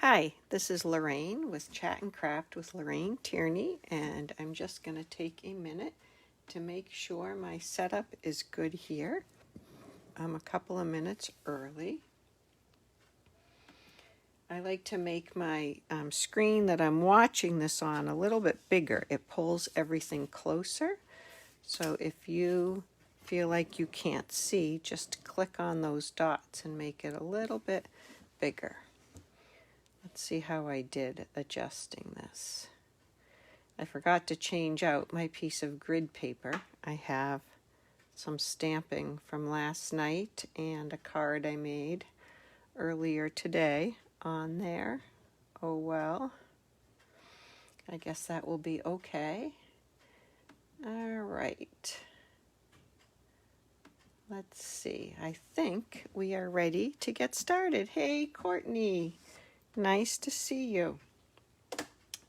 Hi, this is Lorraine with Chat and Craft with Lorraine Tierney, and I'm just going to take a minute to make sure my setup is good here. I'm a couple of minutes early. I like to make my screen that I'm watching this on a little bit bigger. It pulls everything closer. So if you feel like you can't see, just click on those dots and make it a little bit bigger. Let's see how I did adjusting this. I forgot to change out my piece of grid paper. I have some stamping from last night and a card I made earlier today on there. Oh well. I guess that will be okay. All right. Let's see. I think we are ready to get started. Hey, Courtney. Nice to see you.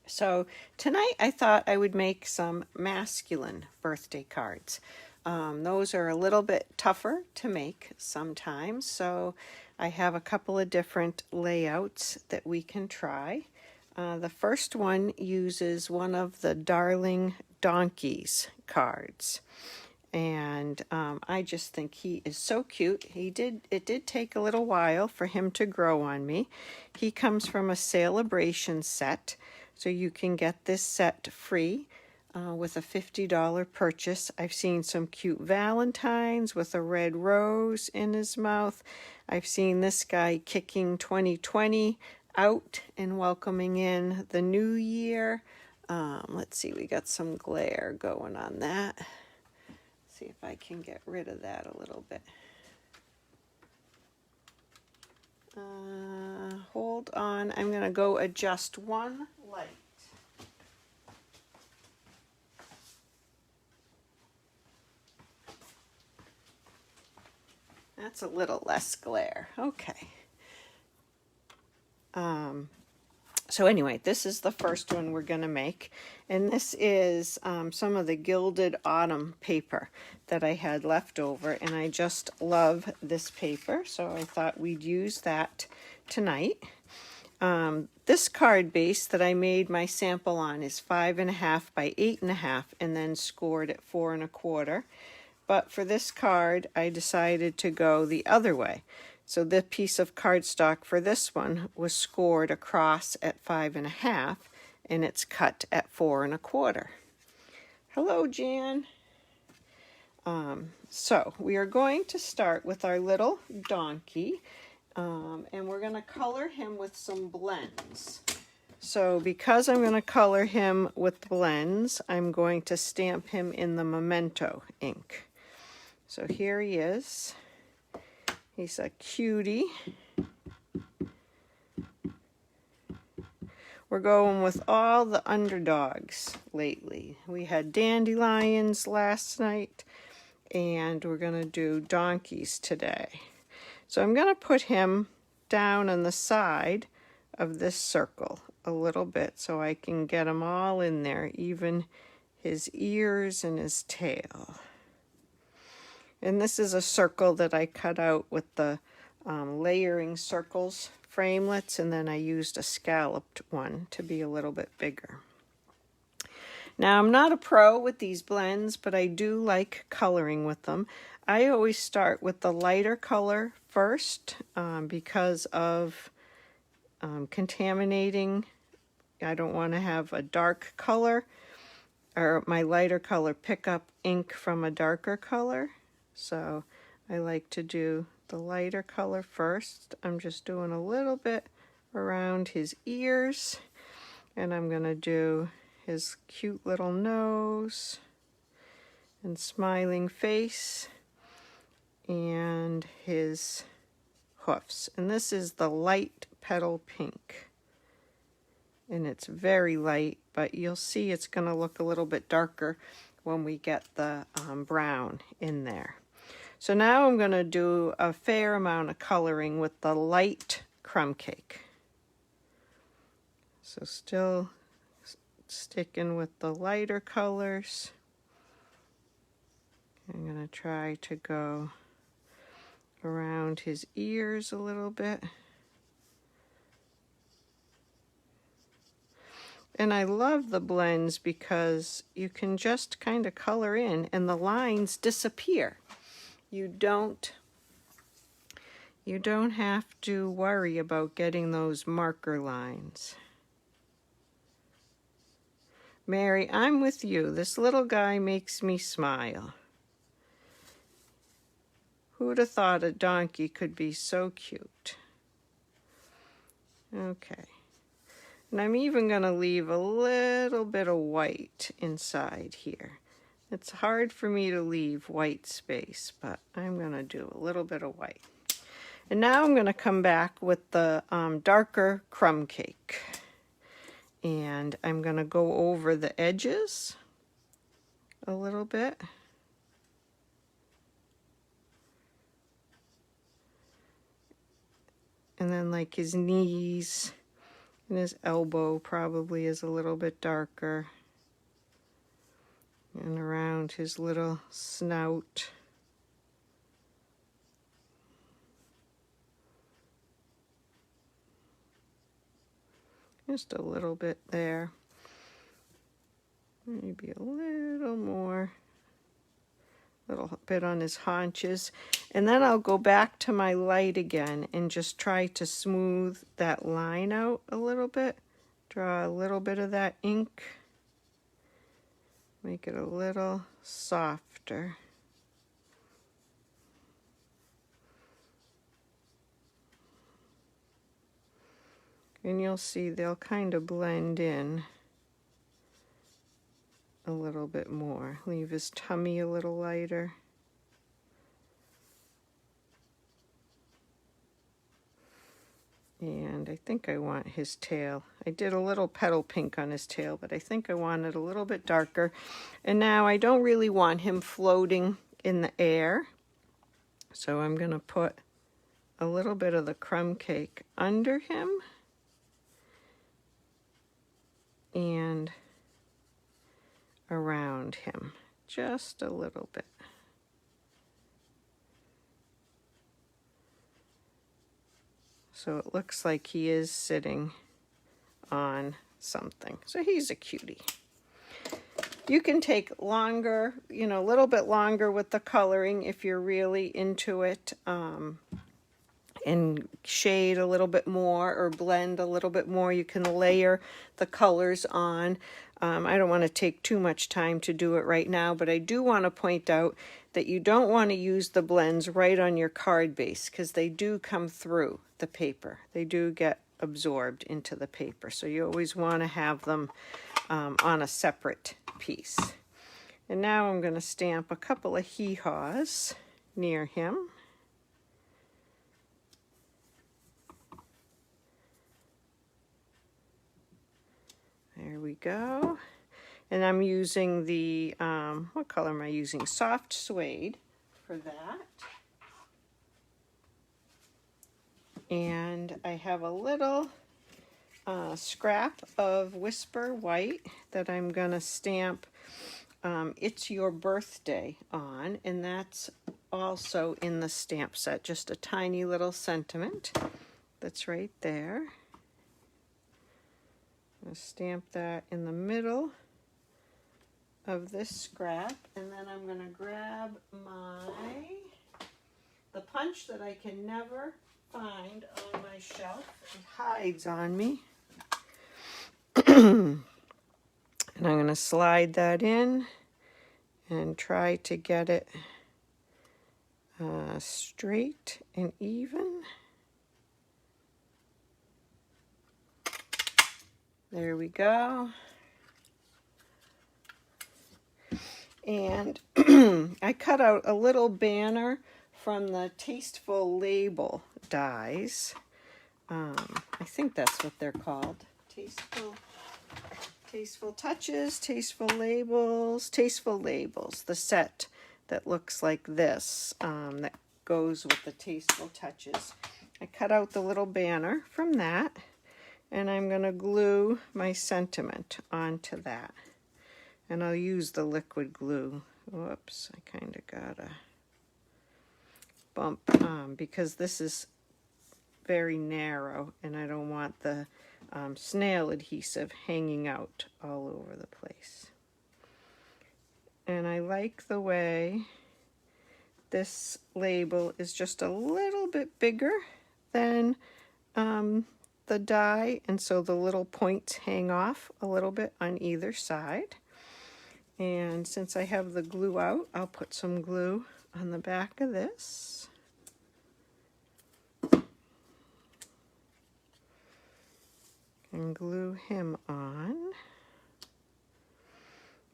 So tonight I thought I would make some masculine birthday cards. Those are a little bit tougher to make sometimes, so I have a couple of different layouts that we can try. The first one uses one of the Darling Donkeys cards. And I just think he is so cute. It did take a little while for him to grow on me. He comes from a Celebration set, so you can get this set free with a $50 purchase. I've seen some cute Valentines with a red rose in his mouth. I've seen this guy kicking 2020 out and welcoming in the new year. Let's see, we got some glare going on that. See if I can get rid of that a little bit. Hold on, I'm going to go adjust one light. That's a little less glare. Okay. So anyway, this is the first one we're going to make, and this is some of the Gilded Autumn paper that I had left over, and I just love this paper, so I thought we'd use that tonight. This card base that I made my sample on is 5.5 by 8.5, and then scored at 4 1/4. But for this card, I decided to go the other way. So the piece of cardstock for this one was scored across at 5.5, and it's cut at 4 1/4. Hello, Jan. So we are going to start with our little donkey, and we're going to color him with some blends. So because I'm going to color him with blends, I'm going to stamp him in the Memento ink. So here he is. He's a cutie. We're going with all the underdogs lately. We had dandelions last night, and we're going to do donkeys today. So I'm going to put him down on the side of this circle a little bit so I can get them all in there, even his ears and his tail. And this is a circle that I cut out with the layering circles framelits, and then I used a scalloped one to be a little bit bigger. Now, I'm not a pro with these blends, but I do like coloring with them. I always start with the lighter color first because of contaminating. I don't want to have a dark color or my lighter color pick up ink from a darker color. So I like to do the lighter color first. I'm just doing a little bit around his ears, and I'm going to do his cute little nose and smiling face and his hoofs. And this is the light petal pink. And it's very light, but you'll see it's going to look a little bit darker when we get the brown in there. So now I'm going to do a fair amount of coloring with the light crumb cake. So still sticking with the lighter colors. I'm going to try to go around his ears a little bit. And I love the blends because you can just kind of color in and the lines disappear. You don't have to worry about getting those marker lines. Mary, I'm with you. This little guy makes me smile. Who'd have thought a donkey could be so cute? Okay. And I'm even going to leave a little bit of white inside here. It's hard for me to leave white space, but I'm going to do a little bit of white. And now I'm going to come back with the darker crumb cake. And I'm going to go over the edges a little bit. And then like his knees and his elbow probably is a little bit darker. And around his little snout. Just a little bit there. Maybe a little more. A little bit on his haunches. And then I'll go back to my light again and just try to smooth that line out a little bit. Draw a little bit of that ink. Make it a little softer. And you'll see they'll kind of blend in a little bit more. Leave his tummy a little lighter. And I think I want his tail. I did a little petal pink on his tail, but I think I want it a little bit darker. And now I don't really want him floating in the air. So I'm going to put a little bit of the crumb cake under him. And around him, just a little bit. So it looks like he is sitting on something. So he's a cutie. You can take longer, a little bit longer with the coloring if you're really into it. And shade a little bit more or blend a little bit more. You can layer the colors on. I don't want to take too much time to do it right now, but I do want to point out that you don't want to use the blends right on your card base because they do come through the paper. They do get absorbed into the paper. So you always want to have them on a separate piece. And now I'm going to stamp a couple of hee-haws near him. There we go. And I'm using the, what color am I using? Soft suede for that. And I have a little scrap of Whisper White that I'm going to stamp It's Your Birthday on. And that's also in the stamp set. Just a tiny little sentiment that's right there. I'm going to stamp that in the middle of this scrap, and then I'm going to grab the punch that I can never find on my shelf. It hides on me. And I'm going to slide that in and try to get it straight and even. There we go. And I cut out a little banner from the Tasteful Label dies. I think that's what they're called. Tasteful Touches, Tasteful Labels, the set that looks like this, that goes with the Tasteful Touches. I cut out the little banner from that. And I'm going to glue my sentiment onto that. And I'll use the liquid glue. Whoops, I kind of got a bump because this is very narrow and I don't want the snail adhesive hanging out all over the place. And I like the way this label is just a little bit bigger than the die, and so the little points hang off a little bit on either side. And since I have the glue out, I'll put some glue on the back of this. And glue him on.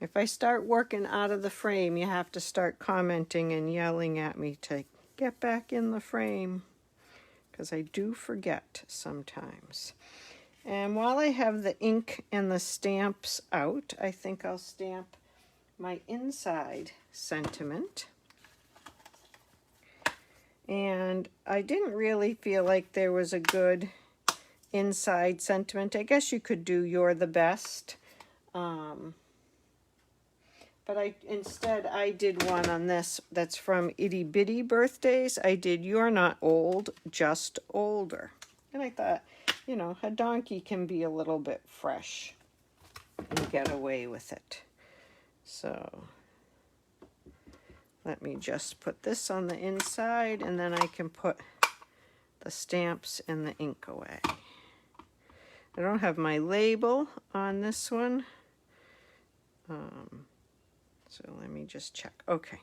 If I start working out of the frame, you have to start commenting and yelling at me to get back in the frame, because I do forget sometimes. And while I have the ink and the stamps out, I think I'll stamp my inside sentiment. And I didn't really feel like there was a good inside sentiment. I guess you could do "You're the Best." But instead I did one on this that's from Itty Bitty Birthdays. I did "You're Not Old, Just Older." And I thought, you know, a donkey can be a little bit fresh and get away with it. So let me just put this on the inside, and then I can put the stamps and the ink away. I don't have my label on this one. So let me just check. Okay.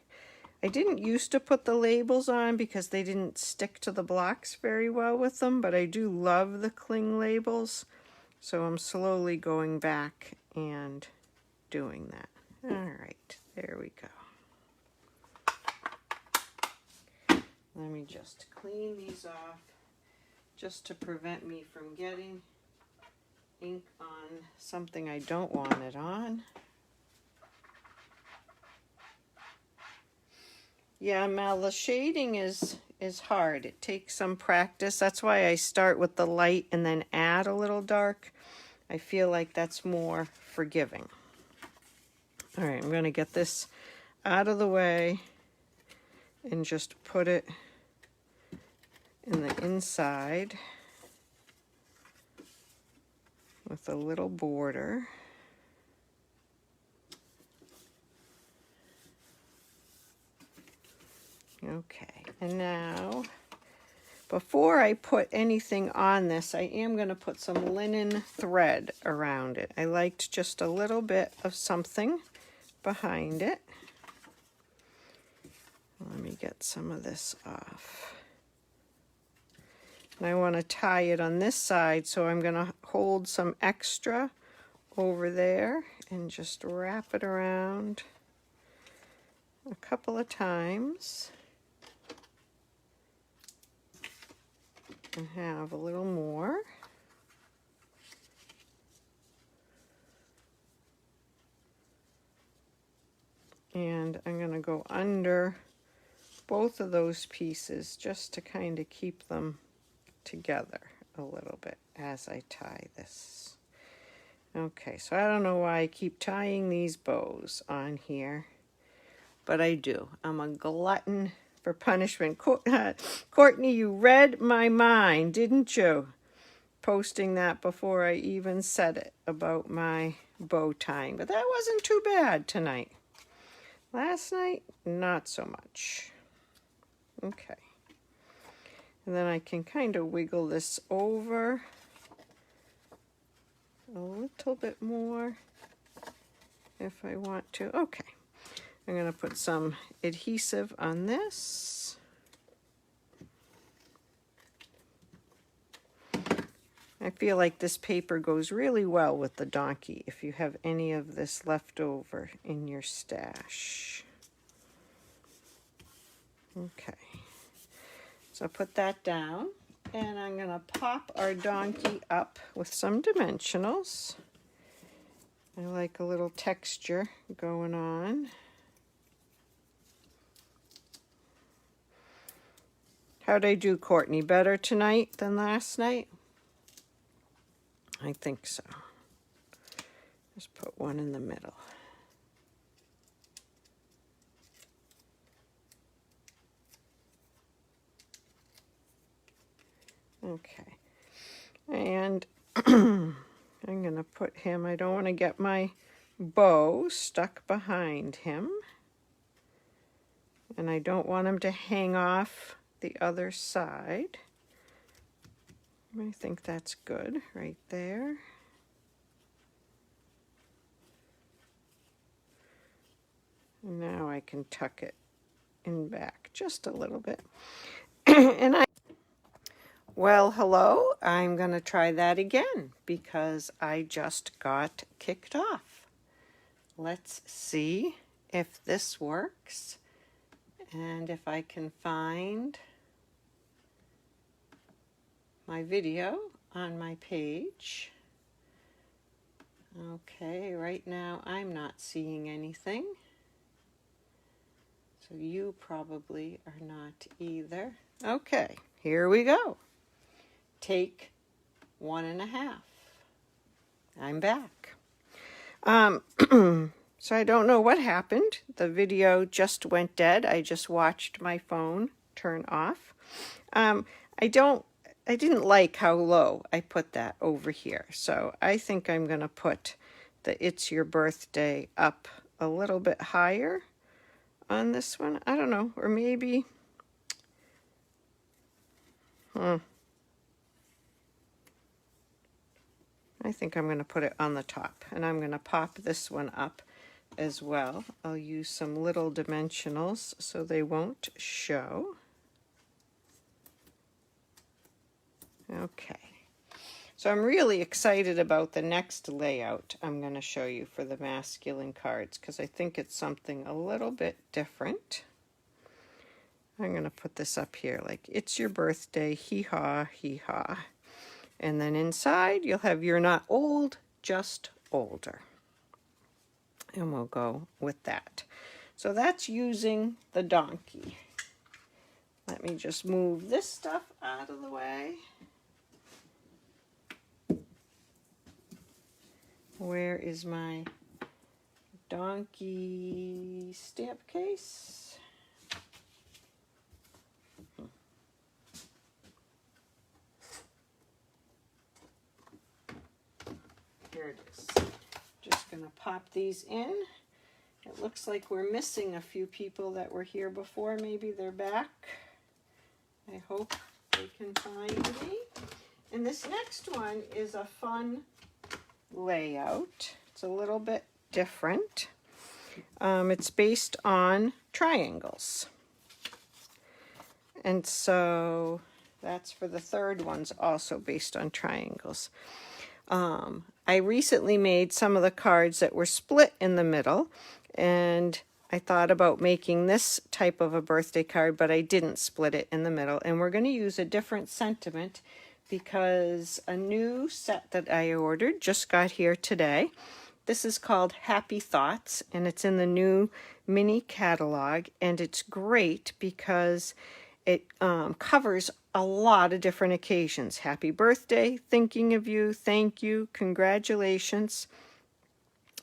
I didn't used to put the labels on because they didn't stick to the blocks very well with them, but I do love the cling labels. So I'm slowly going back and doing that. All right, there we go. Let me just clean these off just to prevent me from getting ink on something I don't want it on. Yeah, Mel, the shading is hard. It takes some practice. That's why I start with the light and then add a little dark. I feel like that's more forgiving. All right, I'm going to get this out of the way and just put it in the inside with a little border. Okay, and now, before I put anything on this, I am going to put some linen thread around it. I liked just a little bit of something behind it. Let me get some of this off. And I want to tie it on this side, so I'm going to hold some extra over there and just wrap it around a couple of times. And have a little more. And I'm going to go under both of those pieces just to kind of keep them together a little bit as I tie this. Okay, so I don't know why I keep tying these bows on here, but I do. I'm a glutton for punishment. Courtney, you read my mind, didn't you? Posting that before I even said it about my bow tying. But that wasn't too bad tonight. Last night, not so much. Okay. And then I can kind of wiggle this over a little bit more if I want to. Okay. I'm going to put some adhesive on this. I feel like this paper goes really well with the donkey if you have any of this left over in your stash. Okay. So put that down, and I'm going to pop our donkey up with some dimensionals. I like a little texture going on. How'd I do, Courtney? Better tonight than last night? I think so. Just put one in the middle. Okay. And put him, I don't want to get my bow stuck behind him. And I don't want him to hang off the other side. I think that's good right there. And now I can tuck it in back just a little bit. Well, hello, I'm going to try that again because I just got kicked off. Let's see if this works and if I can find my video on my page. Okay, right now I'm not seeing anything. So you probably are not either. Okay, here we go. Take 1.5. I'm back. So I don't know what happened. The video just went dead. I just watched my phone turn off. I didn't like how low I put that over here. So I think I'm going to put the It's Your Birthday up a little bit higher on this one. I don't know, or maybe, I think I'm going to put it on the top, and I'm going to pop this one up as well. I'll use some little dimensionals so they won't show. Okay. So I'm really excited about the next layout I'm going to show you for the masculine cards because I think it's something a little bit different. I'm going to put this up here like, it's your birthday, hee-haw, hee-haw. And then inside, you'll have You're Not Old, Just Older. And we'll go with that. So that's using the donkey. Let me just move this stuff out of the way. Where is my donkey stamp case? Here it is. Just going to pop these in. It looks like we're missing a few people that were here before. Maybe they're back. I hope they can find me. And this next one is a fun layout. It's a little bit different. It's based on triangles. And so that's for the third one's also based on triangles. I recently made some of the cards that were split in the middle, and I thought about making this type of a birthday card, but I didn't split it in the middle. And we're going to use a different sentiment because a new set that I ordered just got here today. This is called Happy Thoughts, and it's in the new mini catalog, and it's great because it covers a lot of different occasions. Happy birthday, thinking of you, thank you, congratulations,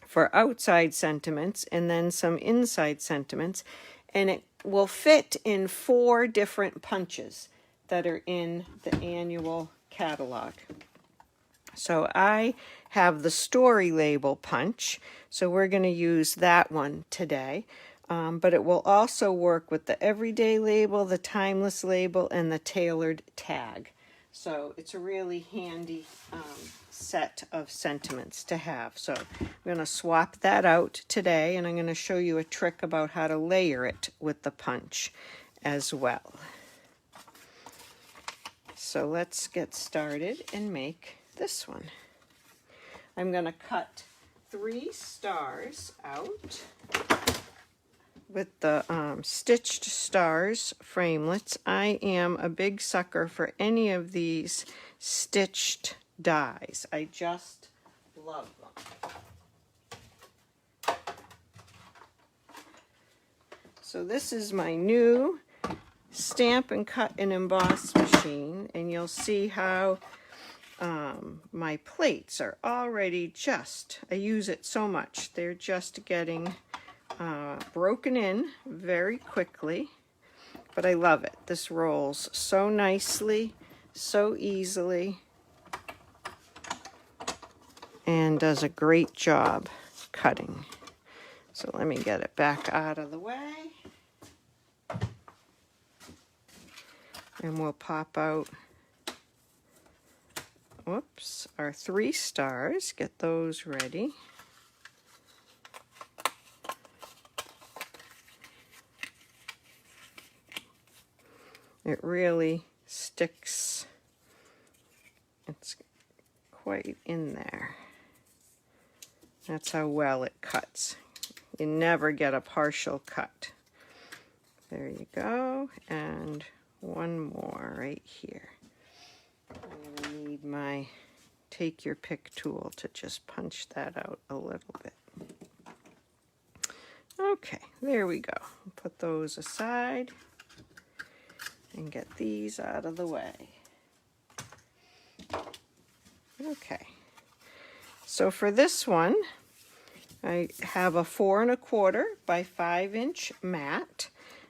for outside sentiments, and then some inside sentiments. And it will fit in 4 different punches that are in the annual catalog. So I have the story label punch, so we're going to use that one today. But it will also work with the everyday label, the timeless label, and the tailored tag. So it's a really handy set of sentiments to have. So I'm going to swap that out today, and I'm going to show you a trick about how to layer it with the punch as well. So let's get started and make this one. I'm going to cut 3 stars out with the stitched stars framelits. I am a big sucker for any of these stitched dies. I just love them. So this is my new Stamp and Cut and Emboss machine, and you'll see how my plates are already I use it so much, they're just getting broken in very quickly, but I love it. This rolls so nicely, so easily, and does a great job cutting. So let me get it back out of the way. And we'll pop out, whoops, our 3 stars. Get those ready. It really sticks. It's quite in there. That's how well it cuts. You never get a partial cut. There you go. And one more right here. I'm going to need my take your pick tool to just punch that out a little bit. Okay, there we go. Put those aside and get these out of the way. Okay, so for this one, I have a 4 1/4 by 5 inch mat,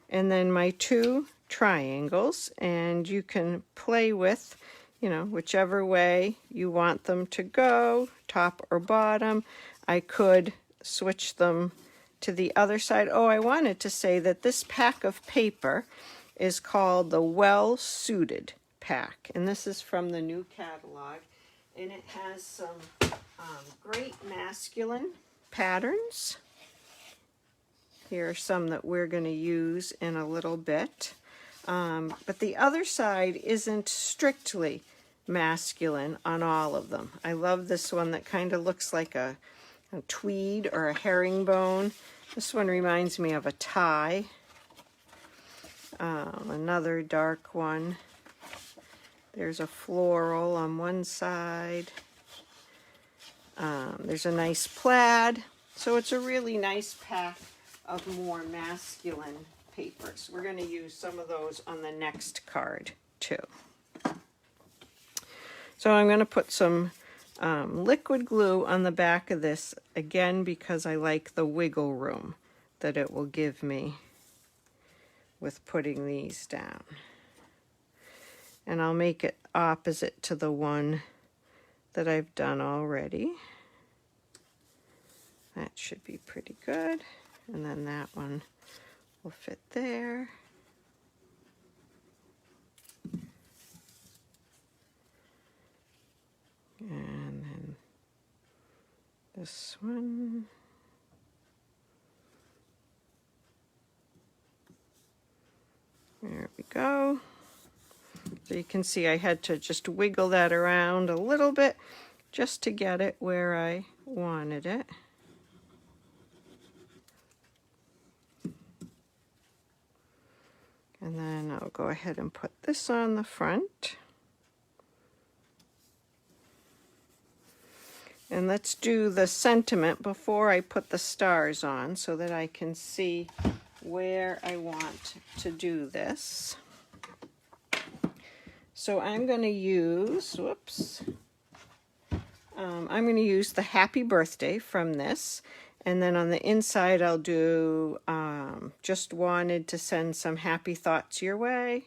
and then my 2 triangles, and you can play with, you know, whichever way you want them to go, top or bottom. I could switch them to the other side. Oh, I wanted to say that this pack of paper is called the Well Suited pack, and this is from the new catalog, and it has some great masculine patterns. Here are some that we're going to use in a little bit. But the other side isn't strictly masculine on all of them. I love this one that kind of looks like a tweed or a herringbone. This one reminds me of a tie. Another dark one. There's a floral on one side. There's a nice plaid. So it's a really nice pack of more masculine papers. We're going to use some of those on the next card too. So I'm going to put some liquid glue on the back of this, again, because I like the wiggle room that it will give me with putting these down. And I'll make it opposite to the one that I've done already. That should be pretty good. And then that one will fit there. And then this one. There we go. So you can see I had to just wiggle that around a little bit just to get it where I wanted it. And then I'll go ahead and put this on the front. And let's do the sentiment before I put the stars on so that I can see where I want to do this. So I'm going to use, I'm going to use the happy birthday from this. And then on the inside, I'll do just wanted to send some happy thoughts your way.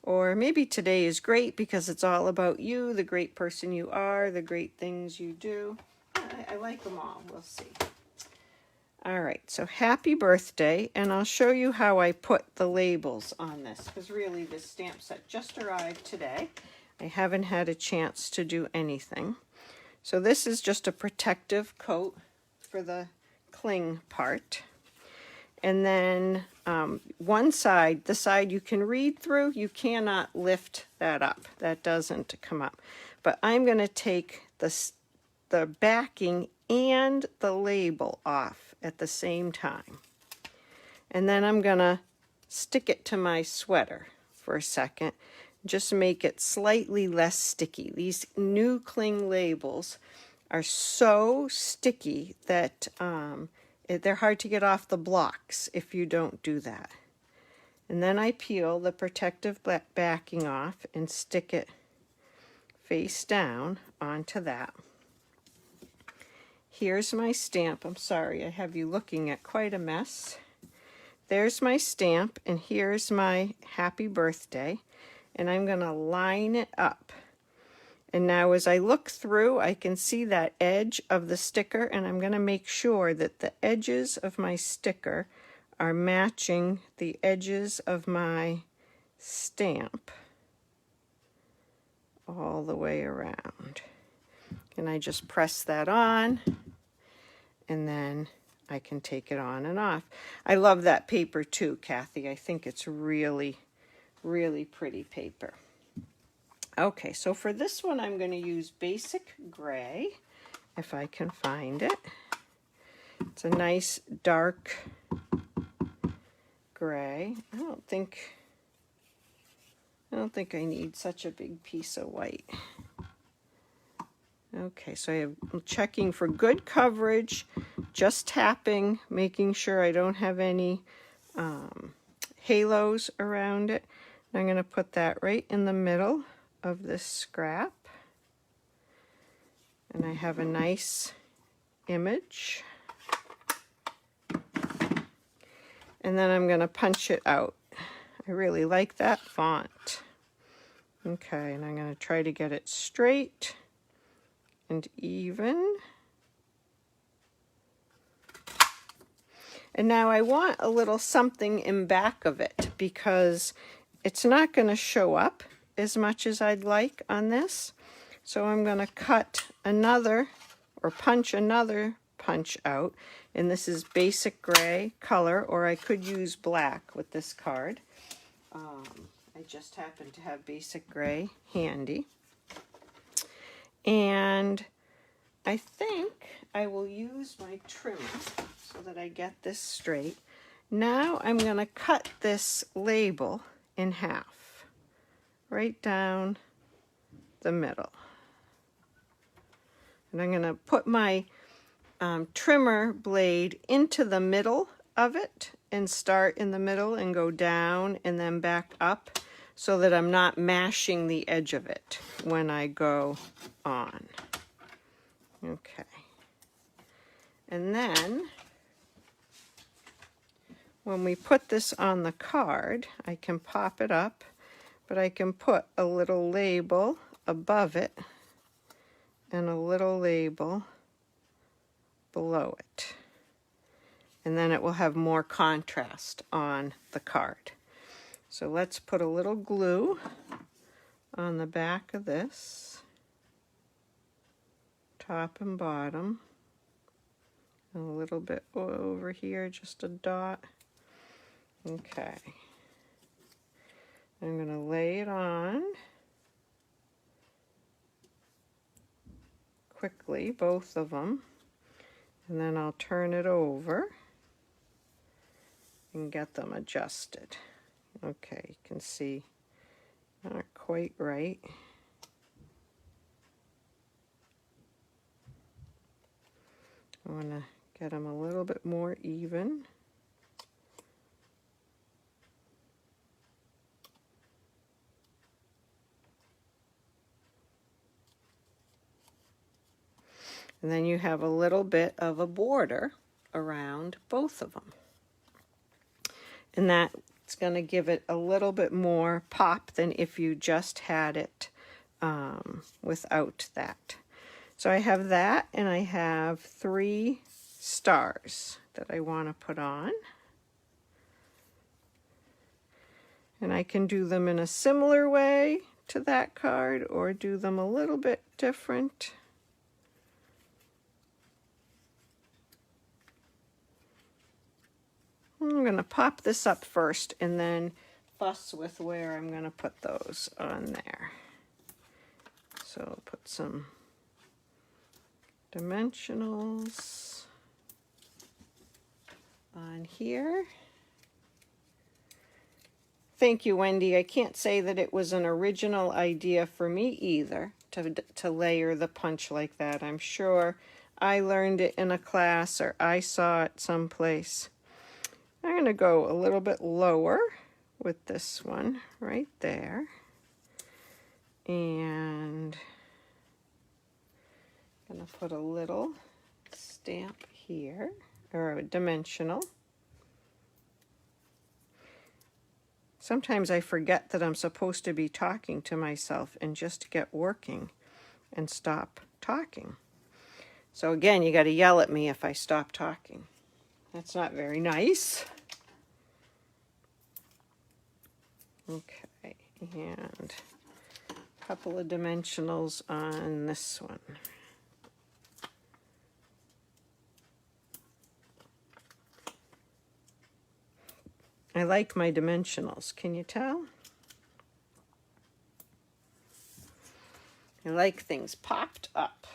Or maybe today is great because it's all about you, the great person you are, the great things you do. I like them all. We'll see. All right, so happy birthday. And I'll show you how I put the labels on this, because really this stamp set just arrived today. I haven't had a chance to do anything. So this is just a protective coat for the cling part. And then one side, the side you can read through, you cannot lift that up. That doesn't come up. But I'm going to take the backing and the label off at the same time. And then I'm going to stick it to my sweater for a second. Just make it slightly less sticky. These new cling labels are so sticky that they're hard to get off the blocks if you don't do that. And then I peel the protective backing off and stick it face down onto that. Here's my stamp. I'm sorry, I have you looking at quite a mess. There's my stamp, and here's my happy birthday. And I'm going to line it up. And now as I look through, I can see that edge of the sticker, and I'm going to make sure that the edges of my sticker are matching the edges of my stamp all the way around. And I just press that on, and then I can take it on and off. I love that paper too, Kathy. I think it's really, really pretty paper. Okay, so for this one, I'm going to use basic gray, if I can find it. It's a nice dark gray. I don't think I need such a big piece of white. Okay, so I'm checking for good coverage, just tapping, making sure I don't have any halos around it. I'm going to put that right in the middle of this scrap. And I have a nice image. And then I'm going to punch it out. I really like that font. Okay, and I'm going to try to get it straight and even. And now I want a little something in back of it because it's not going to show up as much as I'd like on this. So I'm going to cut another, or punch another punch out. And this is basic gray color, or I could use black with this card. I just happen to have basic gray handy. And I think I will use my trimmer so that I get this straight. Now I'm going to cut this label in half, right down the middle. And I'm going to put my trimmer blade into the middle of it and start in the middle and go down and then back up so that I'm not mashing the edge of it when I go on. Okay. And then when we put this on the card, I can pop it up, but I can put a little label above it and a little label below it. And then it will have more contrast on the card. So let's put a little glue on the back of this, top and bottom, and a little bit over here, just a dot. Okay. I'm going to lay it on quickly, both of them, and then I'll turn it over and get them adjusted. Okay, you can see not quite right. I want to get them a little bit more even. And then you have a little bit of a border around both of them. And that's going to give it a little bit more pop than if you just had it without that. So I have that, and I have 3 stars that I want to put on. And I can do them in a similar way to that card or do them a little bit different. I'm going to pop this up first and then fuss with where I'm going to put those on there. So I'll put some dimensionals on here. Thank you, Wendy. I can't say that it was an original idea for me either to layer the punch like that. I'm sure I learned it in a class or I saw it someplace. I'm going to go a little bit lower with this one right there. And I'm going to put a little stamp here, or a dimensional. Sometimes I forget that I'm supposed to be talking to myself and just get working. and stop talking. So again, you got to yell at me if I stop talking. That's not very nice. Okay, and a couple of dimensionals on this one. I like my dimensionals, can you tell? I like things popped up.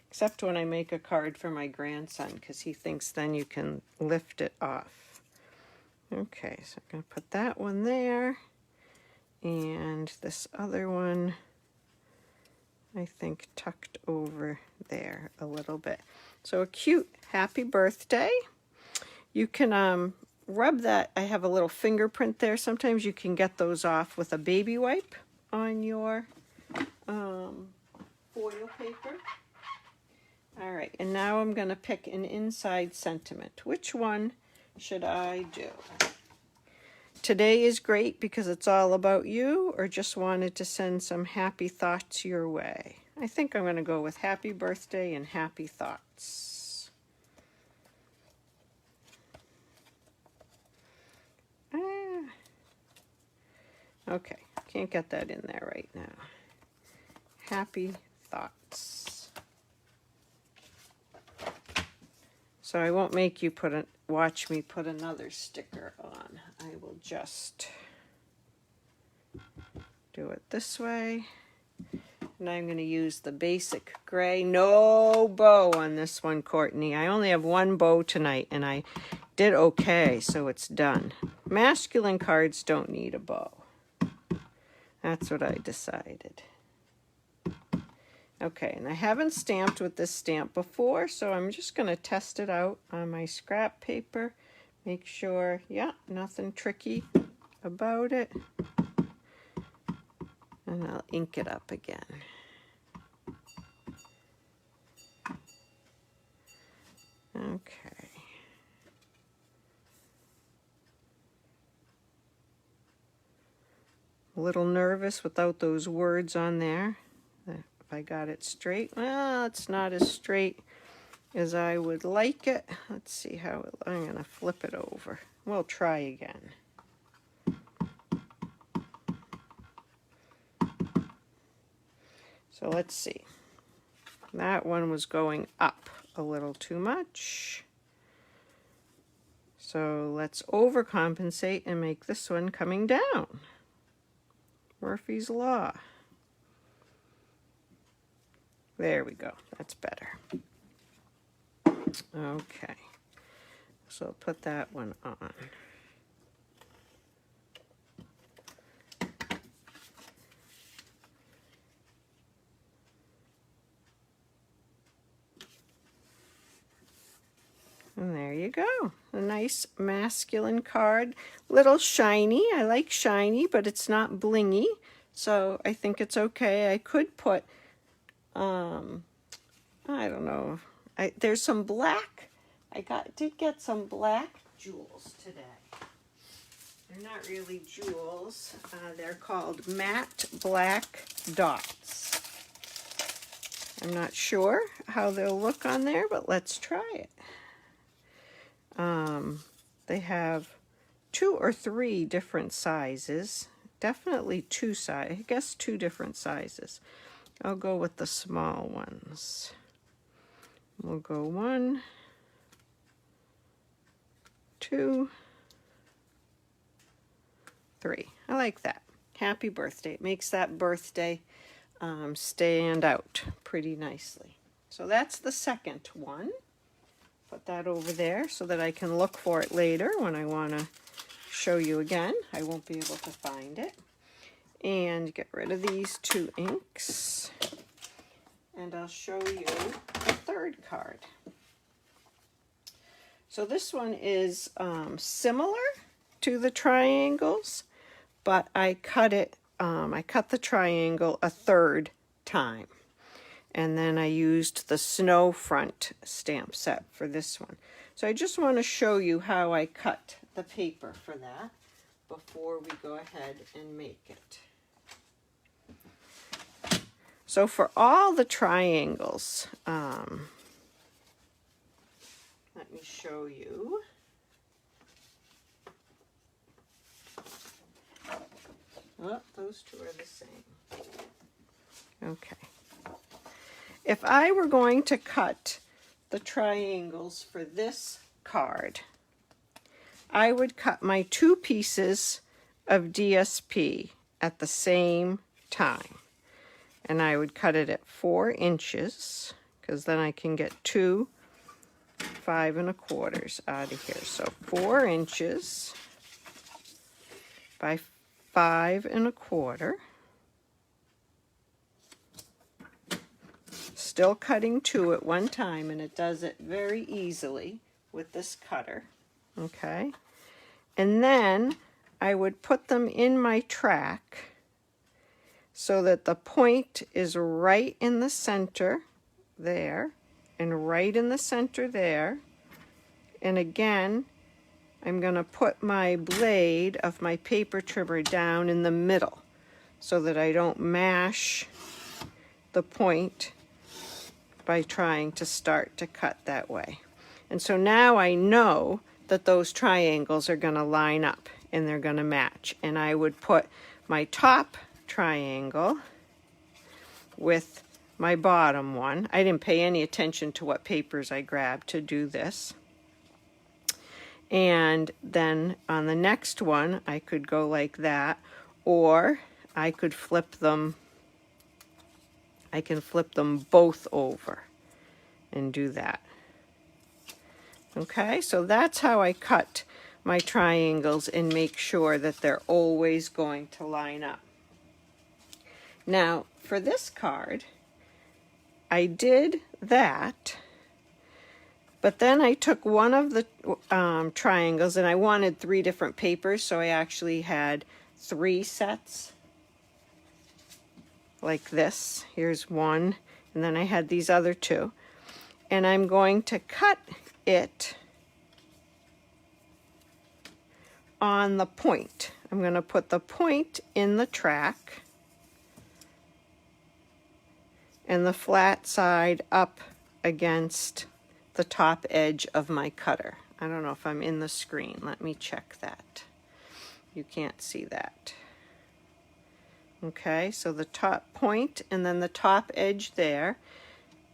Except when I make a card for my grandson, because he thinks then you can lift it off. Okay, so I'm going to put that one there. And this other one, I think, tucked over there a little bit. So a cute happy birthday. You can rub that. I have a little fingerprint there. Sometimes you can get those off with a baby wipe on your foil paper. All right, and now I'm going to pick an inside sentiment. Which one should I do? Today is great because it's all about you, or just wanted to send some happy thoughts your way? I think I'm going to go with happy birthday and happy thoughts. Okay, can't get that in there right now. Happy thoughts. So I won't make you watch me put another sticker on. I will just do it this way. And I'm going to use the basic gray. No bow on this one, Courtney. I only have one bow tonight, and I did okay, so it's done. Masculine cards don't need a bow. That's what I decided. Okay, and I haven't stamped with this stamp before, so I'm just going to test it out on my scrap paper. Make sure, yeah, nothing tricky about it. And I'll ink it up again. Okay. A little nervous without those words on there. If I got it straight. Well, it's not as straight as I would like it. Let's see how I'm going to flip it over. We'll try again. So let's see. That one was going up a little too much. So let's overcompensate and make this one coming down. Murphy's Law. There we go. That's better. Okay. So I'll put that one on. And there you go. A nice masculine card. Little shiny. I like shiny, but it's not blingy. So I think it's okay. I could put, I don't know. There's some black. I did get some black jewels today. They're not really jewels. They're called matte black dots. I'm not sure how they'll look on there, but let's try it. They have 2 or 3 different sizes. Definitely 2 sizes. I guess 2 different sizes. I'll go with the small ones. We'll go 1, 2, 3. I like that. Happy birthday. It makes that birthday stand out pretty nicely. So that's the second one. Put that over there so that I can look for it later when I want to show you again. I won't be able to find it. And get rid of these 2 inks. And I'll show you the third card. So this one is similar to the triangles, but I cut it. I cut the triangle a 3rd time. And then I used the snow front stamp set for this one. So I just want to show you how I cut the paper for that. before we go ahead and make it. So for all the triangles, let me show you. Oh, those two are the same. Okay. If I were going to cut the triangles for this card, I would cut my 2 pieces of DSP at the same time. And I would cut it at 4 inches, because then I can get 2 5 1/4 out of here. So 4 inches by 5 1/4. Still cutting 2 at one time, and it does it very easily with this cutter. Okay, and then I would put them in my track so that the point is right in the center there, and right in the center there. And again, I'm going to put my blade of my paper trimmer down in the middle so that I don't mash the point by trying to start to cut that way. And so now I know that those triangles are going to line up and they're going to match. And I would put my top triangle with my bottom one. I didn't pay any attention to what papers I grabbed to do this. And then on the next one, I could go like that, or I could flip them. I can flip them both over and do that. Okay, so that's how I cut my triangles and make sure that they're always going to line up. Now, for this card, I did that, but then I took one of the triangles, and I wanted 3 different papers, so I actually had 3 sets like this. Here's one, and then I had these other 2. And I'm going to cut it on the point. I'm going to put the point in the track and the flat side up against the top edge of my cutter. I don't know if I'm in the screen. Let me check that. You can't see that. Okay, so the top point and then the top edge there.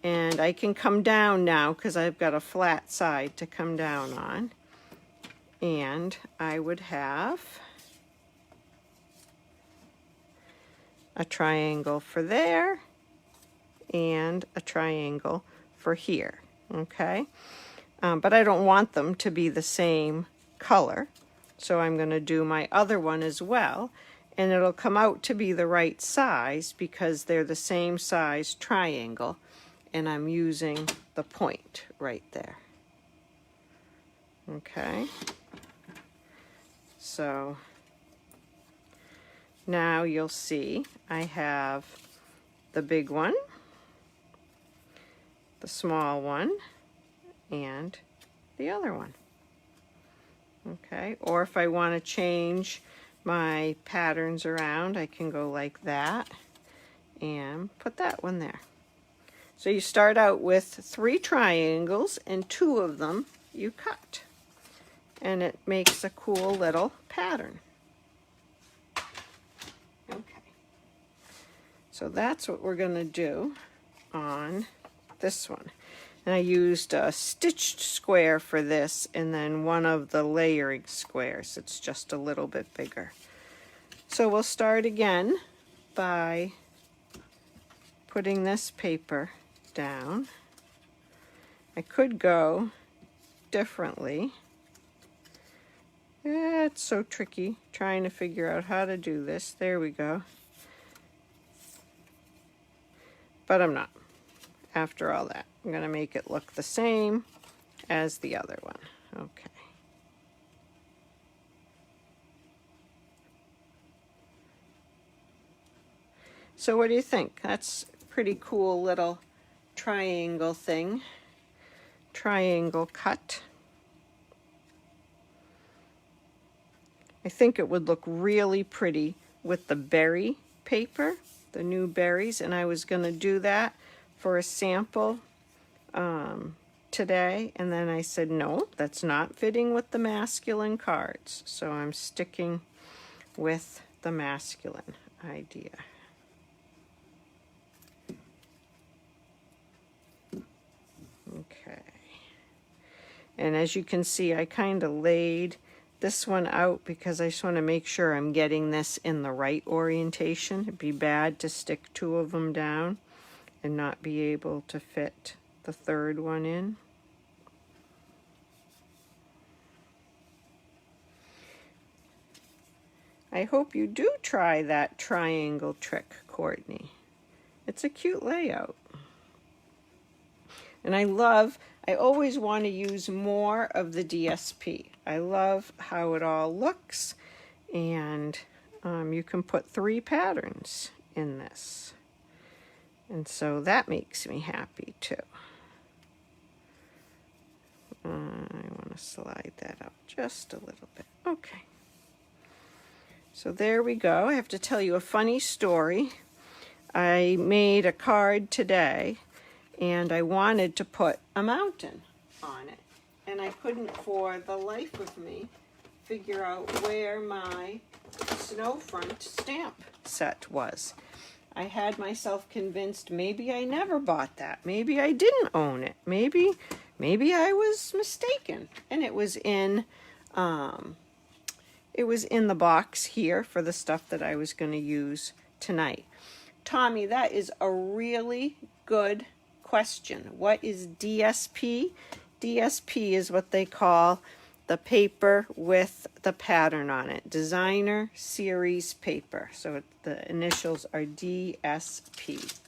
And I can come down now because I've got a flat side to come down on. And I would have a triangle for there and a triangle for here. Okay, but I don't want them to be the same color, so I'm going to do my other one as well, and it'll come out to be the right size because they're the same size triangle, and I'm using the point right there. Okay, so now you'll see I have the big one, the small one, and the other one. Okay, or if I want to change my patterns around, I can go like that and put that one there. So you start out with 3 triangles, and 2 of them you cut, and it makes a cool little pattern. Okay, so that's what we're going to do on this one. And I used a stitched square for this, and then one of the layering squares. It's just a little bit bigger. So we'll start again by putting this paper down. I could go differently. It's so tricky trying to figure out how to do this. There we go. But I'm not. After all that, I'm going to make it look the same as the other one. Okay. So what do you think? That's a pretty cool little triangle thing. Triangle cut. I think it would look really pretty with the berry paper, the new berries, and I was going to do that for a sample today, and then I said, no, that's not fitting with the masculine cards, so I'm sticking with the masculine idea. Okay. And as you can see, I kind of laid this one out because I just want to make sure I'm getting this in the right orientation. It'd be bad to stick two of them down and not be able to fit the third one in. I hope you do try that triangle trick, Courtney. It's a cute layout. And I always want to use more of the DSP. I love how it all looks, and you can put 3 patterns in this. And so that makes me happy too. I want to slide that up just a little bit. Okay. So there we go. I have to tell you a funny story. I made a card today, and I wanted to put a mountain on it. And I couldn't, for the life of me, figure out where my Snowfront stamp set was. I had myself convinced maybe I never bought that. Maybe I didn't own it. Maybe I was mistaken. And it was in the box here for the stuff that I was going to use tonight. Tommy, that is a really good question. What is DSP? DSP is what they call the paper with the pattern on it. Designer Series Paper. So the initials are DSP.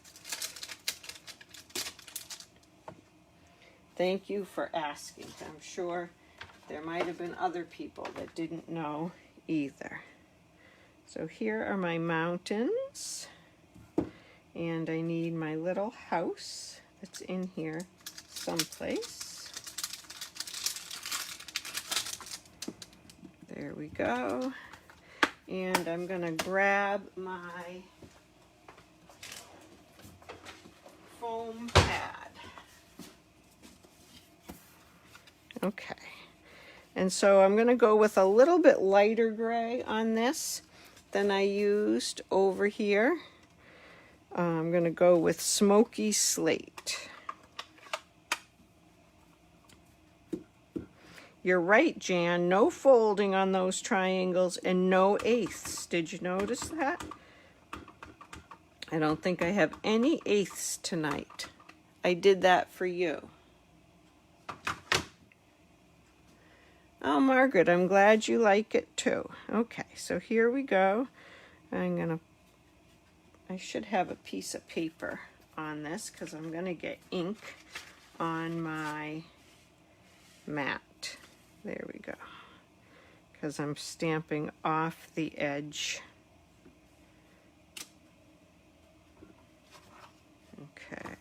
Thank you for asking. I'm sure there might have been other people that didn't know either. So here are my mountains. And I need my little house that's in here someplace. There we go. And I'm going to grab my foam pad. Okay. And so I'm going to go with a little bit lighter gray on this than I used over here. I'm going to go with smoky slate. You're right, Jan. No folding on those triangles and no eighths. Did you notice that? I don't think I have any eighths tonight. I did that for you. Oh, Margaret, I'm glad you like it too. Okay, so here we go. I should have a piece of paper on this because I'm going to get ink on my mat. There we go. Because I'm stamping off the edge. Okay.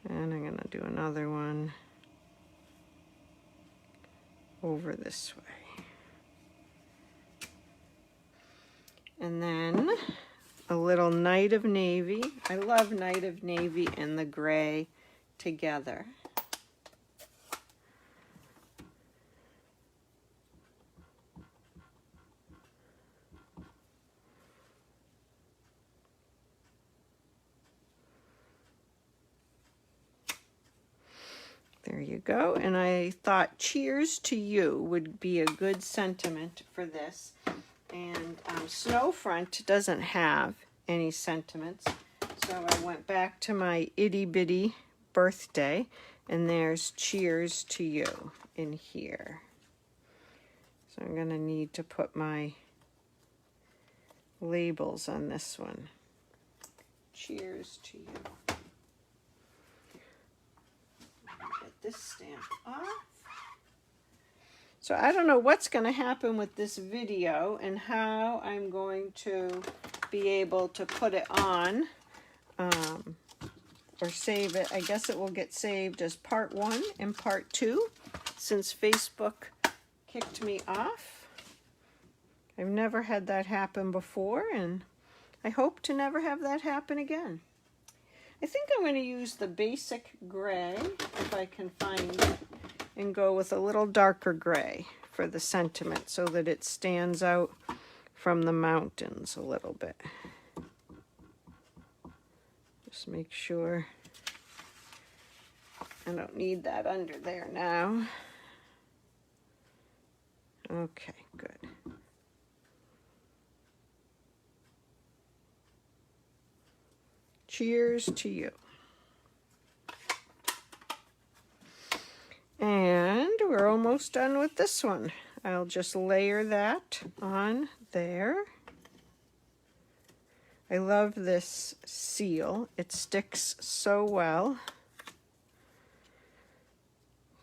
And I'm going to do another one over this way. And then a little Night of Navy. I love Night of Navy and the gray together. There you go. And I thought cheers to you would be a good sentiment for this. And Snowfront doesn't have any sentiments. So I went back to my itty bitty birthday, and there's cheers to you in here. So I'm going to need to put my labels on this one. Cheers to you. Get this stamp off. So I don't know what's going to happen with this video and how I'm going to be able to put it on or save it. I guess it will get saved as part 1 and part 2 since Facebook kicked me off. I've never had that happen before, and I hope to never have that happen again. I think I'm going to use the basic gray, if I can find it, and go with a little darker gray for the sentiment so that it stands out from the mountains a little bit. Just make sure I don't need that under there now. Okay, good. Cheers to you. And we're almost done with this one. I'll just layer that on there. I love this seal. It sticks so well.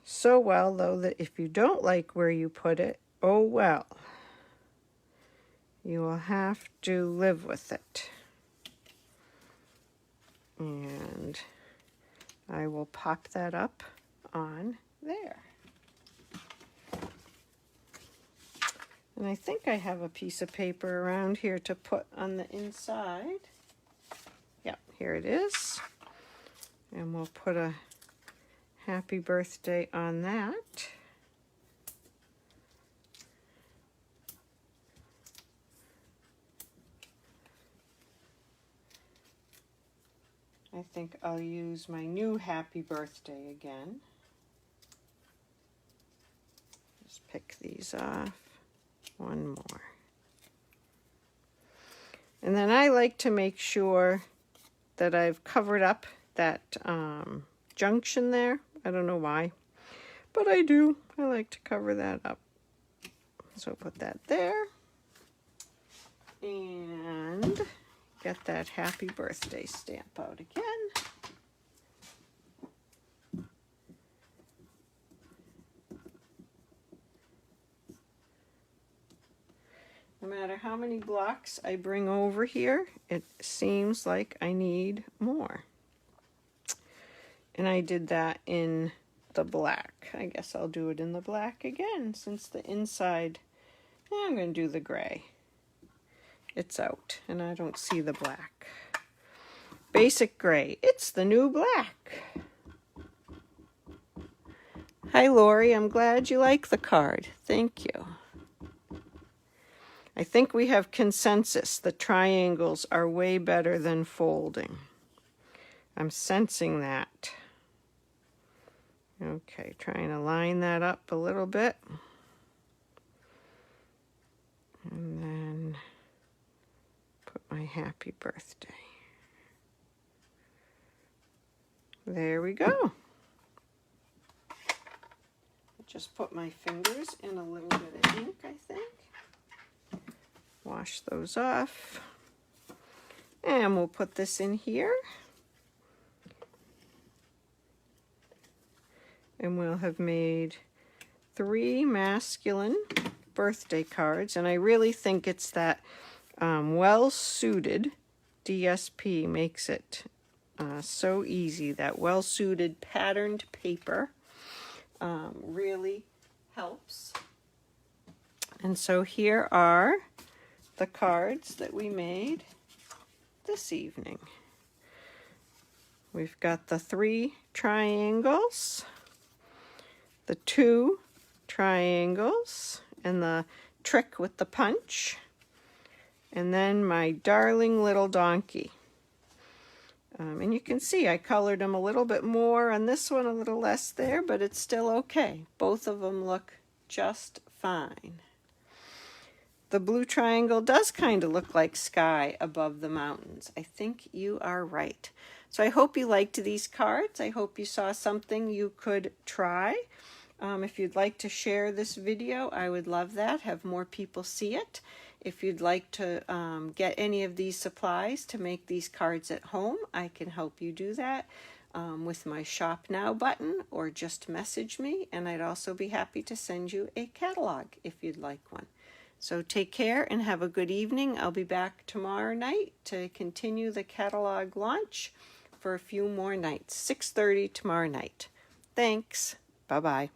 So well, though, that if you don't like where you put it, oh well. You will have to live with it. And I will pop that up on there. And I think I have a piece of paper around here to put on the inside. Yep, here it is. And we'll put a happy birthday on that. I think I'll use my new happy birthday again. Just pick these off. One more. And then I like to make sure that I've covered up that junction there. I don't know why, but I do. I like to cover that up. So put that there. And get that happy birthday stamp out again. No matter how many blocks I bring over here, it seems like I need more. And I did that in the black. I guess I'll do it in the black again, since the inside, I'm going to do the gray. It's out, and I don't see the black. Basic gray. It's the new black. Hi, Lori. I'm glad you like the card. Thank you. I think we have consensus. The triangles are way better than folding. I'm sensing that. Okay, trying to line that up a little bit. And then put my happy birthday. There we go. Just put my fingers in a little bit of ink, I think. Wash those off. And we'll put this in here. And we'll have made 3 masculine birthday cards. And I really think it's that well-suited DSP makes it so easy. That well-suited patterned paper really helps. And so here are the cards that we made this evening. We've got the 3 triangles, the 2 triangles, and the trick with the punch, and then my darling little donkey. And you can see I colored them a little bit more on this one, a little less there, but it's still okay. Both of them look just fine. The blue triangle does kind of look like sky above the mountains. I think you are right. So I hope you liked these cards. I hope you saw something you could try. If you'd like to share this video, I would love that. Have more people see it. If you'd like to get any of these supplies to make these cards at home, I can help you do that with my Shop Now button, or just message me, and I'd also be happy to send you a catalog if you'd like one. So take care and have a good evening. I'll be back tomorrow night to continue the catalog launch for a few more nights. 6:30 tomorrow night. Thanks. Bye-bye.